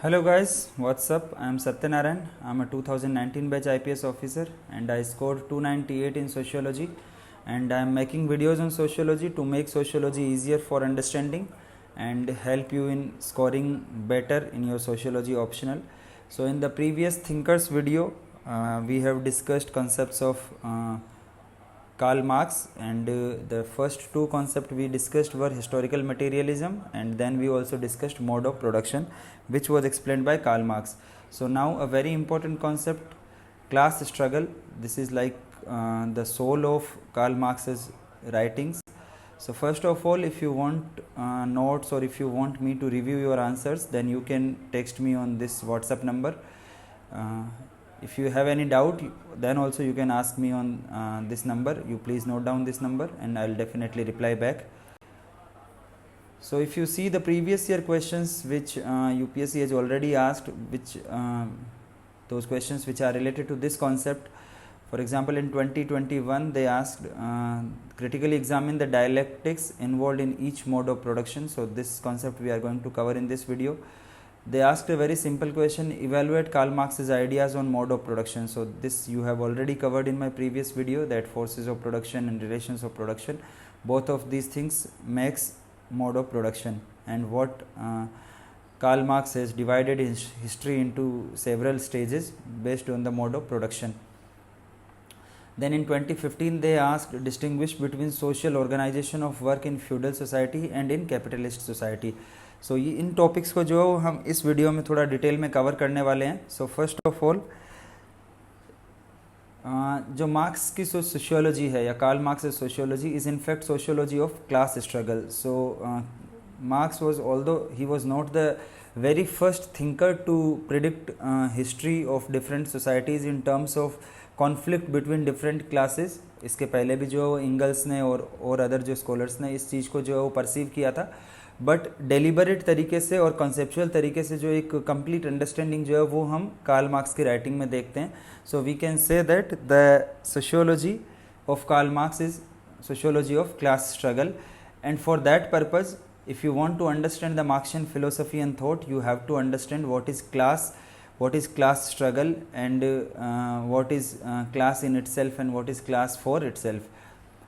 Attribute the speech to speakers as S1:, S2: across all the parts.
S1: Hello guys, what's up? I am Satyanarayan. I am a 2019 batch IPS officer and I scored 298 in sociology, and I am making videos on sociology to make sociology easier for understanding and help you in scoring better in your sociology optional. So in the previous thinkers video we have discussed concepts of Karl Marx, and the first two concepts we discussed were historical materialism, and then we also discussed mode of production, which was explained by Karl Marx. So now a very important concept, class struggle. This is like the soul of Karl Marx's writings. So first of all, if you want notes or if you want me to review your answers, then you can text me on this WhatsApp number. If you have any doubt, then also you can ask me on this number. You please note down this number and I'll definitely reply back. So if you see the previous year questions which UPSC has already asked, which those questions which are related to this concept. For example, in 2021 they asked critically examine the dialectics involved in each mode of production. So this concept we are going to cover in this video. They asked a very simple question, evaluate Karl Marx's ideas on mode of production. So this you have already covered in my previous video, that forces of production and relations of production, both of these things makes mode of production, and what Karl Marx has divided his history into several stages based on the mode of production. Then in 2015 they asked distinguish between social organization of work in feudal society and in capitalist society. सो ये इन topics को जो हम इस video में थोड़ा detail में cover करने वाले हैं. सो फर्स्ट ऑफ ऑल जो मार्क्स की सोशियोलॉजी है या Karl Marx sociology is in fact sociology of class struggle. So Marx was although he was not the very first thinker to predict history of different societies in terms of conflict between different classes. इसके पहले भी जो Ingalls ने और other जो scholars ने इस चीज़ को जो है वो परसीव किया था, बट डेलिबरेट तरीके से और कॉन्सेप्चुअल तरीके से जो एक कंप्लीट अंडरस्टैंडिंग जो है वो हम कार्ल मार्क्स की राइटिंग में देखते हैं. So we can say that the sociology of Karl Marx is sociology of class struggle, and for that purpose if you want to understand the Marxian philosophy and thought, you have to understand what is class struggle, and what is class in itself and what is class for itself.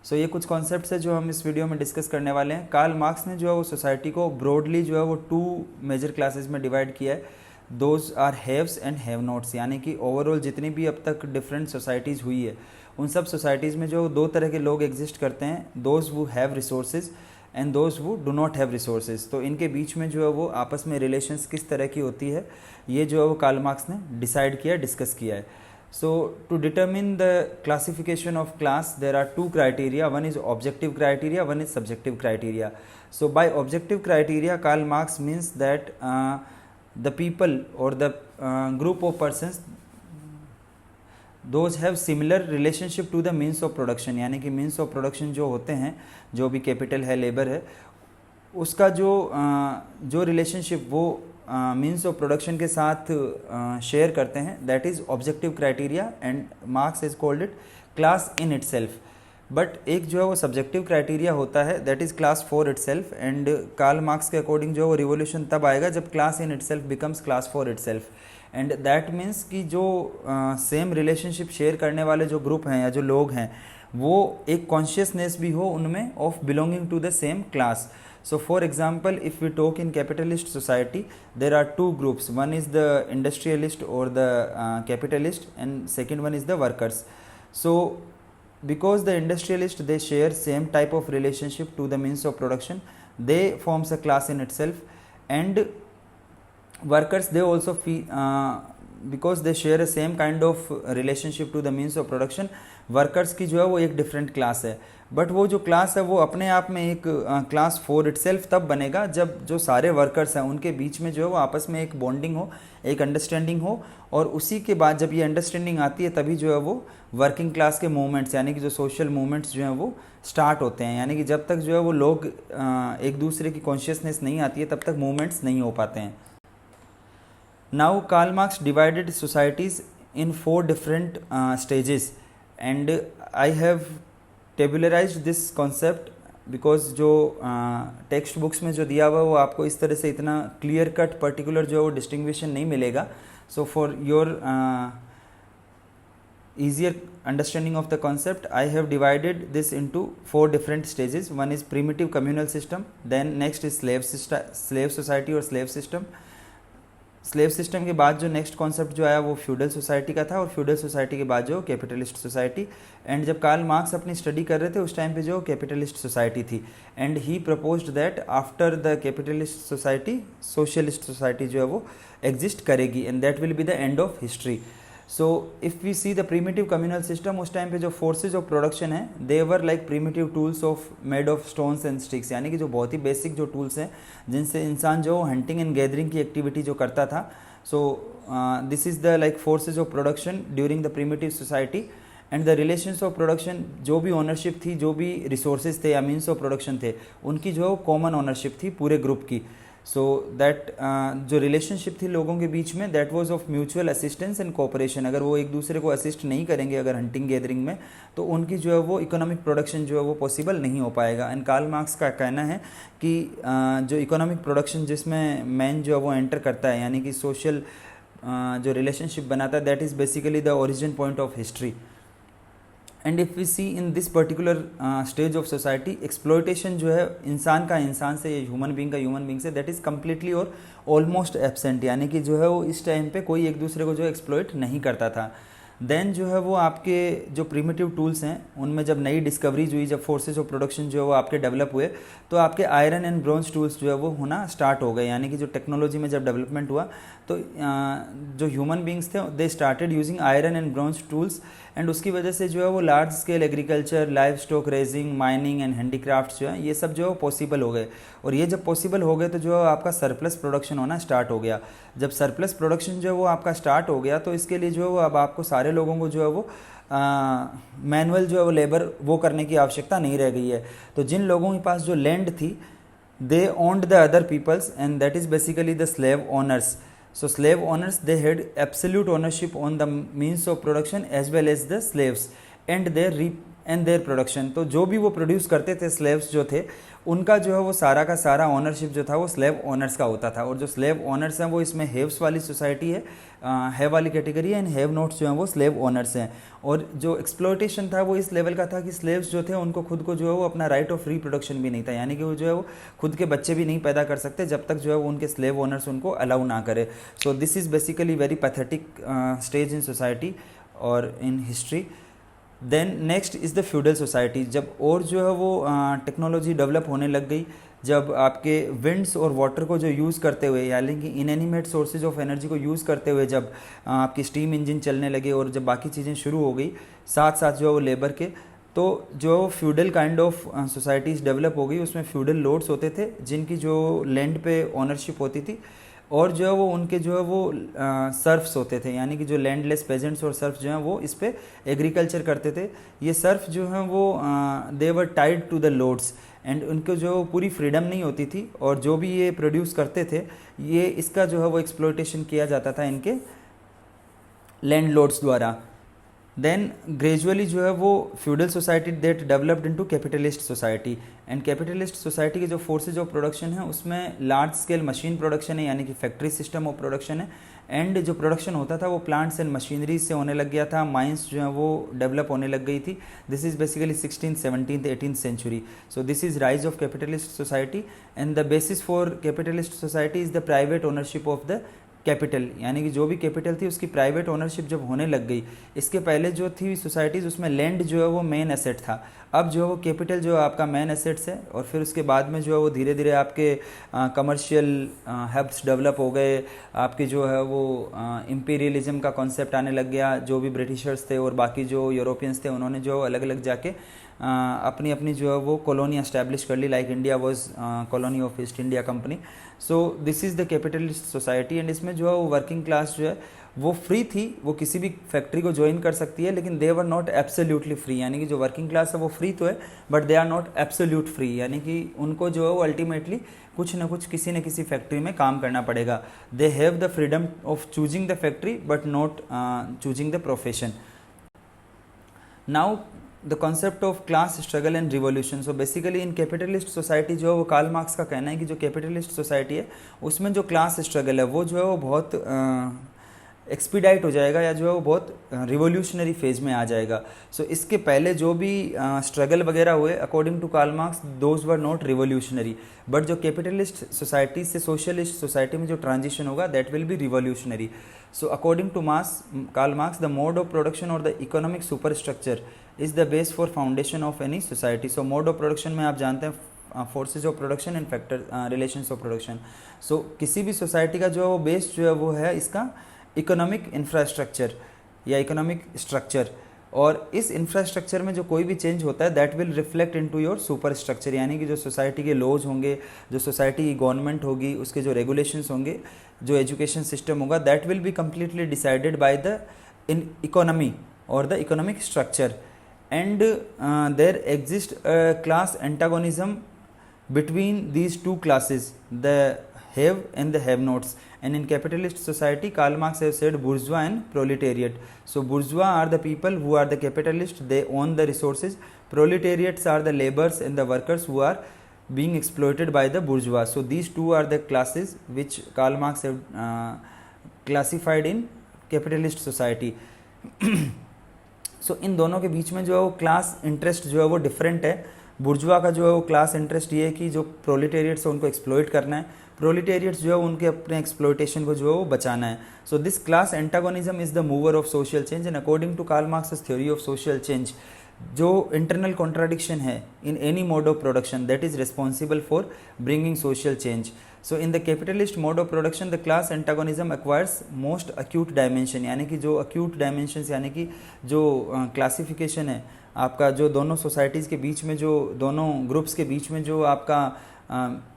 S1: सो ये कुछ concepts है जो हम इस video में discuss करने वाले हैं. कार्ल मार्क्स ने जो है वो सोसाइटी को ब्रॉडली जो है वो टू मेजर क्लासेस में डिवाइड किया है. Those are haves and have nots, यानी कि ओवरऑल जितनी भी अब तक डिफरेंट सोसाइटीज़ हुई है उन सब सोसाइटीज़ में जो दो तरह के लोग एग्जिस्ट करते हैं, दोज वो हैव रिसोर्सेज एंड दोज वो डू नॉट हैव रिसोर्सेज. तो इनके बीच में जो है वो आपस में रिलेशंस किस तरह की होती है, ये जो है वो कार्ल मार्क्स ने डिसाइड किया, डिस्कस किया है. So to determine the classification of class, there are two criteria. One is objective criteria, one is subjective criteria. So by objective criteria, Karl Marx means that the people or the group of persons, those have similar relationship to the means of production. यानी कि means of production जो होते हैं, जो भी capital है, labor है, उसका जो relationship वो मीन्स ऑफ प्रोडक्शन के साथ शेयर करते हैं, that is objective criteria, and Marx is called it class in itself. But एक जो है वो सब्जेक्टिव क्राइटेरिया होता है, that is class for itself. And Karl Marx के अकॉर्डिंग जो है वो रिवोल्यूशन तब आएगा जब class in itself becomes class for itself. And that means कि जो सेम रिलेशनशिप शेयर करने वाले जो ग्रुप हैं या जो लोग हैं वो एक कॉन्शियसनेस भी हो उनमें of belonging to the same class. So for example, if we talk in capitalist society, there are two groups. One is the industrialist or the capitalist, and second one is the workers. So because the industrialist, they share same type of relationship to the means of production, they forms a class in itself. And workers, they also because they share a same kind of relationship to the means of production, workers की जो है वो एक different class है. But वो जो class है वो अपने आप में एक क्लास फॉर इटसेल्फ तब बनेगा जब जो सारे वर्कर्स हैं उनके बीच में जो है वो आपस में एक बॉन्डिंग हो, एक अंडरस्टैंडिंग हो, और उसी के बाद जब ये अंडरस्टैंडिंग आती है तभी जो है वो वर्किंग क्लास के मूवमेंट्स, यानी कि जो सोशल मूवमेंट्स जो हैं वो स्टार्ट होते हैं. यानी कि जब तक जो है वो लोग एक दूसरे की कॉन्शियसनेस नहीं आती है तब तक मूवमेंट्स नहीं हो पाते हैं. Now Karl Marx divided societies in 4 different stages, and I have tabularized this concept because जो टेक्स्ट बुक्स में जो दिया हुआ है वो आपको इस तरह से इतना क्लियर कट पर्टिकुलर जो है वो डिस्टिंग्विशन नहीं मिलेगा. So for your easier understanding of the concept, I have divided this into 4 different stages. One is primitive communal system, then next is slave society or slave system. Slave system के बाद जो next concept जो आया वो feudal society का था, और feudal society के बाद जो कैपिटलिस्ट सोसाइटी. एंड जब कार्ल मार्क्स अपनी स्टडी कर रहे थे उस टाइम पे जो कैपिटलिस्ट सोसाइटी थी, and he proposed that after the capitalist society socialist society जो है वो एग्जिस्ट करेगी, and that will be the end of history. So if we see the primitive communal system, उस टाइम पे जो फोर्सेज ऑफ प्रोडक्शन है they were like primitive tools of made of stones and sticks, यानी कि जो बहुत ही basic जो tools हैं जिनसे इंसान जो हंटिंग एंड गैदरिंग की एक्टिविटी जो करता था. सो this is the like forces of production during the primitive society. And the relations of production, जो भी ओनरशिप थी, जो भी रिसोर्सेज थे या मीन्स ऑफ प्रोडक्शन थे, उनकी जो कॉमन ओनरशिप थी पूरे ग्रुप की. सो दैट जो रिलेशनशिप थी लोगों के बीच में, that was of mutual assistance and cooperation. अगर वो एक दूसरे को असिस्ट नहीं करेंगे अगर हंटिंग गैदरिंग में, तो उनकी जो है वो इकोनॉमिक प्रोडक्शन जो है वो पॉसिबल नहीं हो पाएगा. एंड कार्ल मार्क्स का कहना है कि जो इकोनॉमिक प्रोडक्शन जिसमें मैन जो है वो एंटर करता है, यानी कि सोशल जो रिलेशनशिप बनाता है, that is basically the origin point of history. And if we see in this particular stage of society, exploitation जो है इंसान का इंसान से, ह्यूमन बींग का ह्यूमन बींग से, दैट इज़ कम्प्लीटली और ऑलमोस्ट एब्सेंट, यानी कि जो है वो इस टाइम पे कोई एक दूसरे को जो एक्सप्लॉयट नहीं करता था. देन जो है वो आपके जो प्रीमिटिव टूल्स हैं उनमें जब नई डिस्कवरीज हुई, जब फोर्सेज ऑफ प्रोडक्शन जो है वो आपके डेवलप हुए, तो आपके आयरन एंड ब्रॉन्ज टूल्स जो है वो होना स्टार्ट हो गए. यानी कि जो टेक्नोलॉजी में जब डेवलपमेंट हुआ तो जो ह्यूमन बींग्स थे they started using iron and bronze tools, and उसकी वजह से जो है वो large scale agriculture, live stock raising, mining and handicrafts जो है ये सब जो है पॉसिबल हो गए. और ये जब पॉसिबल हो गए तो जो है आपका सरप्लस प्रोडक्शन होना स्टार्ट हो गया. जब सरप्लस प्रोडक्शन जो है वो आपका स्टार्ट हो गया तो इसके लिए जो है वो अब आपको सारे लोगों को जो है वो मैनुअल जो है वो लेबर वो करने की आवश्यकता नहीं रह गई है. तो जिन लोगों के पास जो लैंड थी, they owned the other peoples, and that is basically the slave owners. So slave owners, they had absolute ownership on the means of production as well as the slaves and their production. तो जो भी वो produce करते थे slaves जो थे, उनका जो है वो सारा का सारा ओनरशिप जो था वो स्लेव ओनर्स का होता था. और जो स्लेव ओनर्स हैं वो इसमें हेव्स वाली सोसाइटी है, हैव वाली कैटेगरी है, एंड हैव नोट्स जो हैं वो स्लेव ओनर्स हैं. और जो एक्सप्लॉयटेशन था वो इस लेवल का था कि स्लेव्स जो थे उनको खुद को जो है वो अपना राइट ऑफ रिप्रोडक्शन भी नहीं था, यानी कि वो जो है वो खुद के बच्चे भी नहीं पैदा कर सकते जब तक जो है वो उनके स्लेव ओनर्स उनको अलाउ ना करे. So this is basically very pathetic stage in society और in history. Then next is the feudal society. जब और जो है वो टेक्नोलॉजी डेवलप होने लग गई, जब आपके विंड्स और वाटर को जो यूज़ करते हुए, यानी कि इनएनिमेट सोर्सेज ऑफ एनर्जी को यूज़ करते हुए जब आपकी स्टीम इंजन चलने लगे और जब बाकी चीज़ें शुरू हो गई साथ साथ जो है वो लेबर के, तो जो feudal kind of societies develop हो गई. उसमें फ्यूडल लॉर्ड्स होते थे जिनकी जो लैंड पे ओनरशिप होती थी, और जो है वो उनके जो है वो सर्फ्स होते थे, यानी कि जो लैंडलेस पेजेंट्स और सर्फ जो हैं वो इस पे एग्रीकल्चर करते थे. ये सर्फ जो हैं वो they were tied to the lords, and उनको जो पूरी फ्रीडम नहीं होती थी, और जो भी ये प्रोड्यूस करते थे ये इसका जो है वो एक्सप्लॉयटेशन किया जाता था इनके लैंड लॉर्ड्स द्वारा. देन ग्रेजुअली जो है वो feudal society that developed into capitalist society. And capitalist society के जो फोर्सेज ऑफ प्रोडक्शन है उसमें लार्ज स्केल मशीन प्रोडक्शन है, यानी कि फैक्ट्री सिस्टम ऑफ प्रोडक्शन है. एंड जो प्रोडक्शन होता था वो प्लांट्स एंड मशीनरीज से होने लग गया था. माइंस जो है वो डेवलप होने लग गई थी. This is basically 16th, 17th, 18th century. So this is rise of capitalist society, and the basis for capitalist society is the private ownership of the capital, यानी कि जो भी कैपिटल थी उसकी प्राइवेट ओनरशिप जब होने लग गई. इसके पहले जो थी सोसाइटीज़ उसमें लैंड जो है वो मेन एसेट था. अब जो है वो कैपिटल जो है आपका मेन एसेट्स है, और फिर उसके बाद में जो है वो धीरे धीरे आपके कमर्शियल हब्स डेवलप हो गए. आपके जो है वो इम्पीरियलिज्म का कॉन्सेप्ट आने लग गया. जो भी ब्रिटिशर्स थे और बाकी जो यूरोपियंस थे उन्होंने जो अलग अलग जाके अपनी अपनी जो है वो कॉलोनी एस्टैब्लिश कर ली, like India was colony of East India Company. So this is the capitalist society. And इसमें जो है वो वर्किंग क्लास जो है वो फ्री थी, वो किसी भी फैक्ट्री को ज्वाइन कर सकती है, लेकिन दे वर नॉट एब्सोल्युटली फ्री. यानी कि जो वर्किंग क्लास है वो फ्री तो है, but they are not absolute free, यानी कि उनको जो है वो अल्टीमेटली कुछ ना कुछ किसी न किसी फैक्ट्री में काम करना पड़ेगा. They have the freedom of choosing the factory but not choosing the profession. Now the concept of class struggle and revolution. So basically in capitalist society जो है वो कार्ल मार्क्स का कहना है कि जो कैपिटलिस्ट सोसाइटी है उसमें जो क्लास स्ट्रगल है वो जो है वो बहुत एक्सपीडाइट हो जाएगा या जो है वो बहुत रिवोल्यूशनरी फेज में आ जाएगा। सो इसके पहले जो भी स्ट्रगल वगैरह हुए according to Karl Marx those were not revolutionary, but जो कैपिटलिस्ट सोसाइटी से सोशलिस्ट सोसाइटी में जो ट्रांजिशन होगा that will be revolutionary. So according to Karl Marx the mode of production और the economic super structure is the base for foundation of any society. So mode of production में आप जानते हैं forces of production and factor relations of production. So किसी भी society का जो है वो बेस जो है वो है इसका इकोनॉमिक इंफ्रास्ट्रक्चर या इकोनॉमिक स्ट्रक्चर, और इस इंफ्रास्ट्रक्चर में जो कोई भी चेंज होता है that will reflect into your super structure, यानी कि जो सोसाइटी के लॉज होंगे, जो सोसाइटी की गवर्नमेंट होगी, उसके जो रेगुलेशंस होंगे, जो एजुकेशन सिस्टम होगा that will be completely decided by the in economy और the economic structure. And there exist class antagonism between these two classes, the have and the have nots, and in capitalist society Karl Marx have said bourgeois and proletariat. So bourgeois are the people who are the capitalists, they own the resources. Proletariats are the laborers and the workers who are being exploited by the bourgeois. So these two are the classes which Karl Marx have classified in capitalist society. So इन दोनों के बीच में जो है वो class interest जो है वो different है। बुर्जुआ का जो है वो क्लास इंटरेस्ट ये है कि जो प्रोलिटेरियट्स है उनको एक्सप्लॉइट करना है, प्रोलिटेरियट्स जो है उनके अपने एक्सप्लॉइटेशन को जो है वो बचाना है। So this class antagonism is the mover of social change and according to Karl Marx theory of social change जो इंटरनल कॉन्ट्राडिक्शन है in any mode of production that is responsible for bringing social change. So in the capitalist mode of production the class antagonism acquires most acute dimension, यानी कि जो acute dimension यानी कि जो classification है आपका, जो दोनों सोसाइटीज़ के बीच में, जो दोनों ग्रुप्स के बीच में जो आपका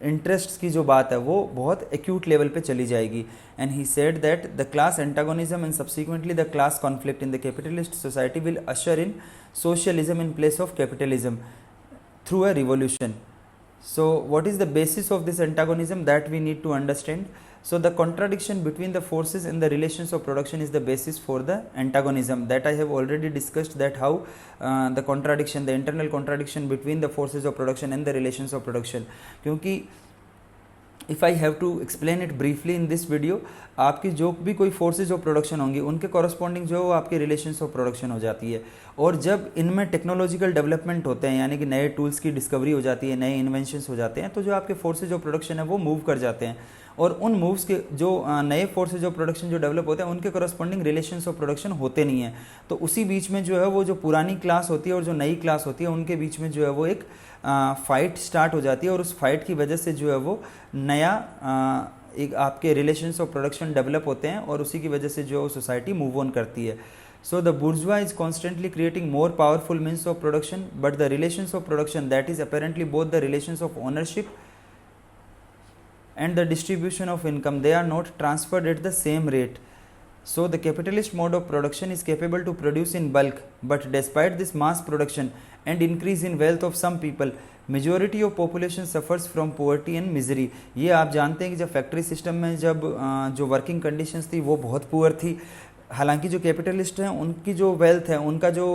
S1: इंटरेस्ट की जो बात है वो बहुत एक्यूट लेवल पे चली जाएगी। And he said that the class antagonism and subsequently the class conflict in the capitalist society will usher in socialism in place of capitalism through a revolution. So what is the basis of this antagonism that we need to understand? So the contradiction between the forces in the relations of production is the basis for the antagonism that I have already discussed, that how the contradiction, the internal contradiction between the forces of production and the relations of production. क्योंकि if I have to explain it briefly in this video, आपकी जो भी कोई forces of production होंगी उनके corresponding जो है वो आपके रिलेशंस ऑफ प्रोडक्शन हो जाती है। और जब इनमें टेक्नोलॉजिकल डेवलपमेंट होते हैं यानी कि नए टूल्स की डिस्कवरी हो जाती है, नए इन्वेंशंस हो जाते हैं, तो जो आपके फोर्सेज ऑफ प्रोडक्शन है वो मूव कर जाते हैं और उन मूव्स के जो नए फोर्सेज ऑफ प्रोडक्शन जो डेवलप होते हैं उनके कॉरस्पॉन्डिंग रिलेशंस ऑफ प्रोडक्शन होते नहीं हैं। तो उसी बीच में जो है वो जो पुरानी क्लास होती है और जो नई क्लास होती है उनके बीच में जो है वो एक फाइट स्टार्ट हो जाती है और उस फाइट की वजह से जो है वो नया एक आपके रिलेशंस ऑफ प्रोडक्शन डेवलप होते हैं और उसी की वजह से जो सोसाइटी मूव ऑन करती है। So the bourgeois is constantly creating more powerful means of production, but the relations of production, that is apparently both the relations of ownership and the distribution of income, they are not transferred at the same rate. So the capitalist mode of production is capable to produce in bulk, but despite this mass production and increase in wealth of some people, majority of population suffers from poverty and misery. ये आप जानते हैं कि जब factory system में जब जो working conditions थी वो बहुत पुअर थी, हालांकि जो कैपिटलिस्ट हैं उनकी जो वेल्थ है, उनका जो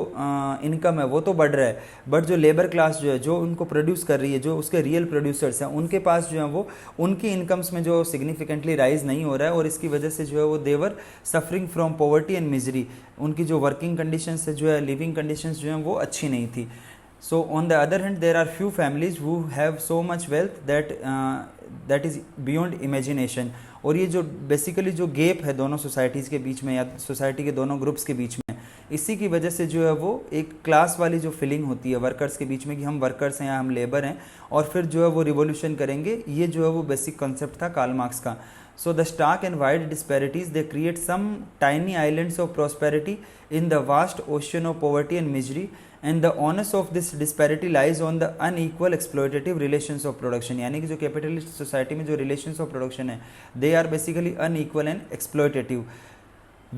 S1: इनकम है वो तो बढ़ रहा है, बट जो लेबर क्लास जो है जो उनको प्रोड्यूस कर रही है, जो उसके रियल प्रोड्यूसर्स हैं, उनके पास जो है वो उनकी इनकम्स में जो सिग्निफिकेंटली राइज नहीं हो रहा है और इसकी वजह से जो है वो they were suffering from poverty and misery. उनकी जो वर्किंग कंडीशंस है, जो है लिविंग कंडीशंस जो हैं वो अच्छी नहीं थी। So on the other hand there are few families who have so much wealth that is beyond imagination। और ये जो बेसिकली जो गैप है दोनों सोसाइटीज़ के बीच में या सोसाइटी के दोनों ग्रुप्स के बीच में, इसी की वजह से जो है वो एक क्लास वाली जो फीलिंग होती है वर्कर्स के बीच में कि हम वर्कर्स हैं या हम लेबर हैं और फिर जो है वो रिवोल्यूशन करेंगे, ये जो है वो बेसिक कॉन्सेप्ट था कार्ल मार्क्स का। So the stark and wide disparities they create some tiny islands of prosperity in the vast ocean of poverty and misery, and the onus of this disparity lies on the unequal exploitative relations of production। यानी कि जो capitalist society में जो relations of production है they are basically unequal and exploitative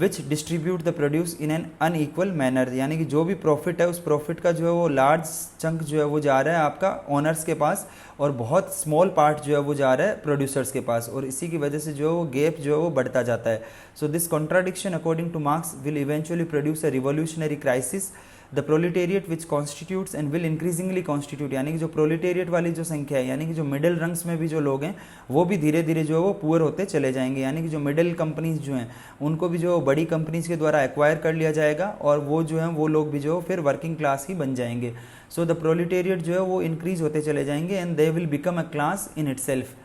S1: which distribute the produce in an unequal manner। यानी कि जो भी प्रॉफिट है उस प्रॉफिट का जो है वो लार्ज चंक जो है वो जा रहा है आपका ओनर्स के पास और बहुत स्मॉल पार्ट जो है वो जा रहा है प्रोड्यूसर्स के पास, और इसी की वजह से जो है वो गैप जो है वो बढ़ता जाता है। So this contradiction according two marks will eventually produce a revolutionary crisis the proletariat which constitutes and will increasingly constitute, यानी कि जो प्रोलिटेरिएट वाली जो संख्या है, यानी कि जो मिडिल रंग्स में भी जो लोग हैं वो भी धीरे धीरे जो है वो पुअर होते चले जाएंगे, यानी कि जो मिडिल कंपनीज जो हैं उनको भी जो बड़ी कंपनीज के द्वारा एक्वायर कर लिया जाएगा और वो जो है वो लोग भी जो फिर वर्किंग क्लास ही बन जाएंगे। सो द प्रोलिटेरिएट जो है वो इंक्रीज होते चले जाएंगे and they will become a class in itself,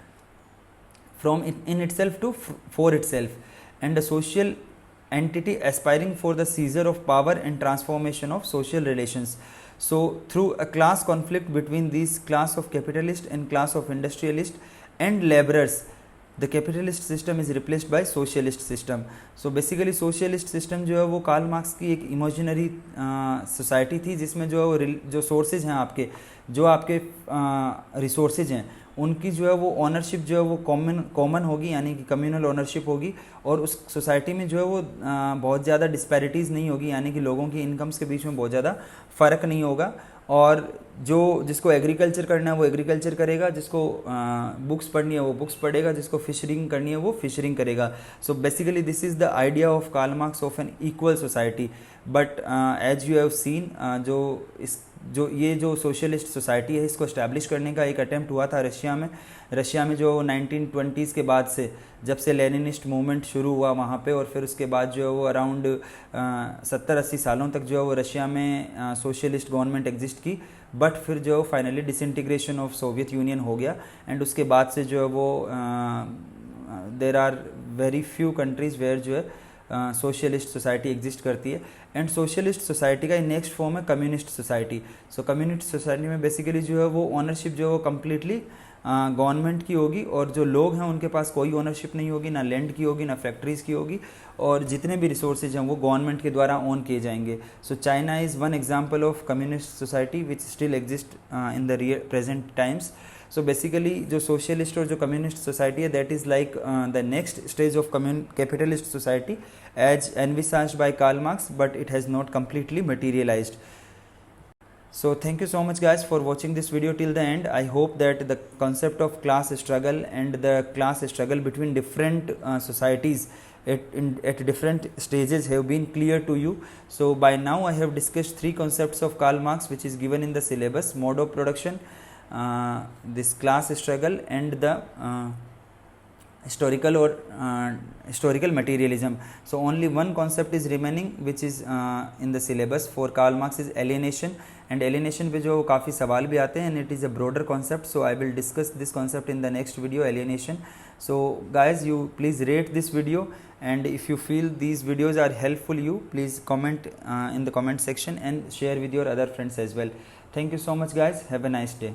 S1: from in itself to for itself, and a social entity aspiring for the seizure of power and transformation of social relations. So through a class conflict between these class of capitalist and class of industrialist and laborers, the capitalist system is replaced by socialist system. So basically socialist system जो है वो Karl Marx की एक imaginary society थी जिसमें जो sources हैं आपके, जो आपके रिसोर्सेज हैं उनकी जो है वो ऑनरशिप जो है वो कॉमन होगी, यानी कि कम्युनल ऑनरशिप होगी, और उस सोसाइटी में जो है वो बहुत ज़्यादा डिस्पैरिटीज़ नहीं होगी, यानी कि लोगों की इनकम्स के बीच में बहुत ज़्यादा फ़र्क नहीं होगा, और जिसको एग्रीकल्चर करना है वो एग्रीकल्चर करेगा, जिसको बुक्स पढ़नी है वो बुक्स पढ़ेगा, जिसको फिशरिंग करनी है वो फिशरिंग करेगा। So basically this is the idea of Karl Marx of an equal society. But as you have seen, ये जो सोशलिस्ट सोसाइटी है इसको इस्टेब्लिश करने का एक अटेम्प्ट हुआ था रशिया में जो 1920s के बाद से, जब से लेनिनिस्ट मूवमेंट शुरू हुआ वहाँ पे, और फिर उसके बाद जो है वो अराउंड 70-80 सालों तक जो है वो रशिया में सोशलिस्ट गवर्नमेंट एग्जिस्ट की, बट फिर जो finally disintegration of Soviet Union हो गया, एंड उसके बाद से जो है वो there are very few countries where जो है सोशलिस्ट सोसाइटी एग्जिस्ट करती है। एंड सोशलिस्ट सोसाइटी का नेक्स्ट फॉर्म है communist society. So communist society में बेसिकली जो है वो ओनरशिप जो है वो कम्प्लीटली गवर्नमेंट की होगी, और जो लोग हैं उनके पास कोई ओनरशिप नहीं होगी, ना लैंड की होगी ना फैक्ट्रीज़ की होगी, और जितने भी रिसोर्सेज हैं वो गवर्नमेंट के द्वारा ओन किए जाएंगे। So China is one example of communist society which still exist in the present times. So basically जो सोशलिस्ट और जो कम्युनिस्ट सोसाइटी है that is like the next stage of capitalist society as envisaged by Karl Marx, but it has not completely materialized. So thank you so much guys for watching this video till the end. I hope that the concept of class struggle and the class struggle between different societies at different stages have been clear to you. So by now I have discussed 3 concepts of Karl Marx which is given in the syllabus: mode of production, this class struggle, and the historical materialism. So only one concept is remaining which is in the syllabus for Karl Marx is alienation, and alienation पे जो काफ़ी सवाल भी आते हैं, and it is a broader concept, so I will discuss this concept in the next video, alienation. So guys, you please rate this video, and if you feel these videos are helpful you, please comment in the comment section and share with your other friends as well. Thank you so much guys, have a nice day.